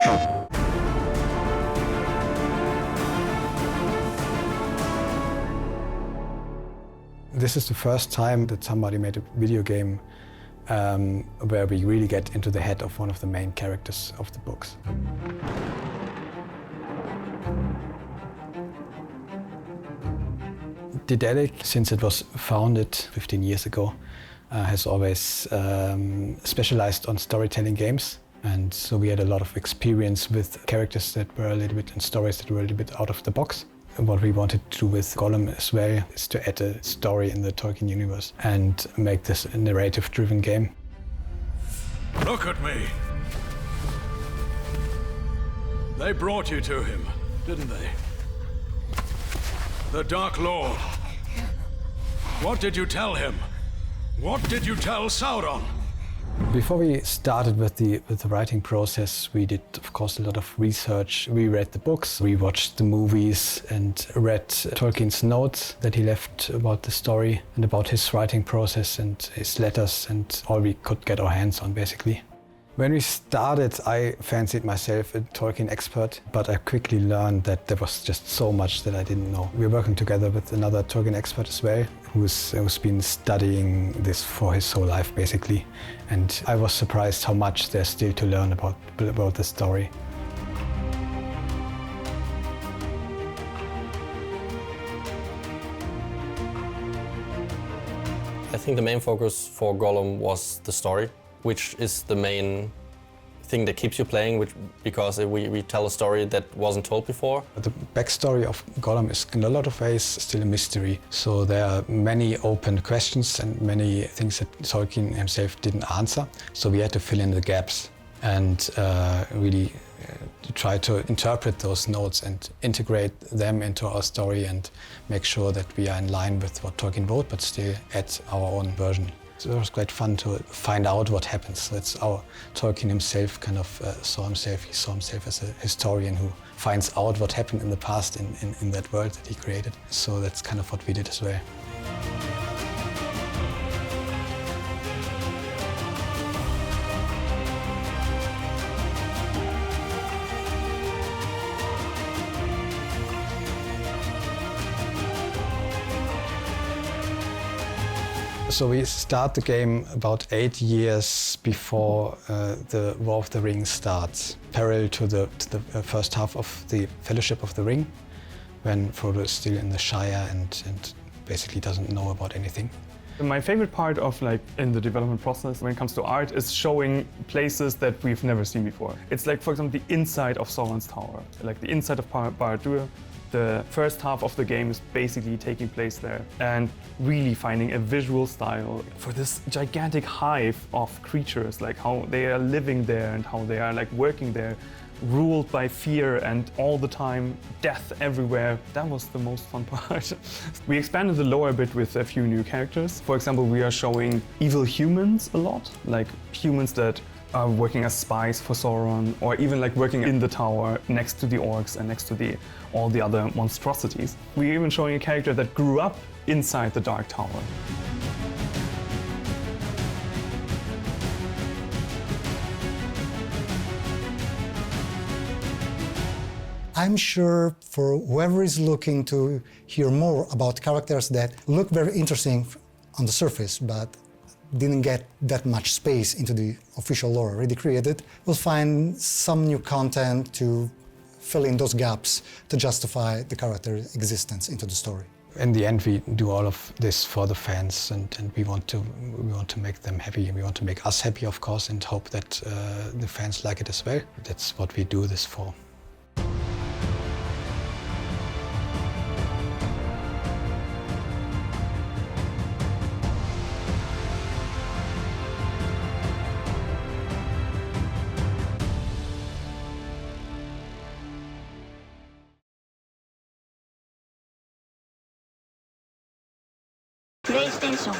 This is the first time that somebody made a video game where we really get into the head of one of the main characters of the books. Daedalic, since it was founded 15 years ago, has always specialized on storytelling games. And so we had a lot of experience with characters that were a little bit, and stories that were a little bit out of the box. And what we wanted to do with Gollum as well is to add a story in the Tolkien universe and make this a narrative-driven game. Look at me. They brought you to him, didn't they? The Dark Lord. What did you tell him? What did you tell Sauron? Before we started with the writing process, we did, of course, a lot of research. We read the books, we watched the movies, and read Tolkien's notes that he left about the story and about his writing process and his letters and all we could get our hands on, basically. When we started, I fancied myself a Tolkien expert, but I quickly learned that there was just so much that I didn't know. We're working together with another Tolkien expert as well, who's been studying this for his whole life, basically. And I was surprised how much there's still to learn about the story. I think the main focus for Gollum was the story, which is the main thing that keeps you playing, because we tell a story that wasn't told before. The backstory of Gollum is in a lot of ways still a mystery. So there are many open questions and many things that Tolkien himself didn't answer. So we had to fill in the gaps and really try to interpret those notes and integrate them into our story and make sure that we are in line with what Tolkien wrote, but still add our own version. So it was quite fun to find out what happens. So it's our Tolkien himself he saw himself as a historian who finds out what happened in the past in that world that he created. So that's kind of what we did as well. So we start the game about 8 years before the War of the Ring starts, parallel to the first half of the Fellowship of the Ring, when Frodo is still in the Shire and basically doesn't know about anything. My favorite part of in the development process when it comes to art is showing places that we've never seen before. It's like, for example, the inside of Sauron's tower, like the inside of Barad-dûr. The first half of the game is basically taking place there and really finding a visual style for this gigantic hive of creatures, like how they are living there and how they are working there, ruled by fear and all the time death everywhere. That was the most fun part. We expanded the lore a bit with a few new characters. For example, we are showing evil humans a lot, like humans that are working as spies for Sauron, or even working in the tower next to the orcs and next to all the other monstrosities. We're even showing a character that grew up inside the Dark Tower. I'm sure for whoever is looking to hear more about characters that look very interesting on the surface, but didn't get that much space into the official lore already created, will find some new content to fill in those gaps to justify the character's existence into the story. In the end, we do all of this for the fans, and we want to make them happy. We want to make us happy, of course, and hope that the fans like it as well. That's what we do this for. PlayStation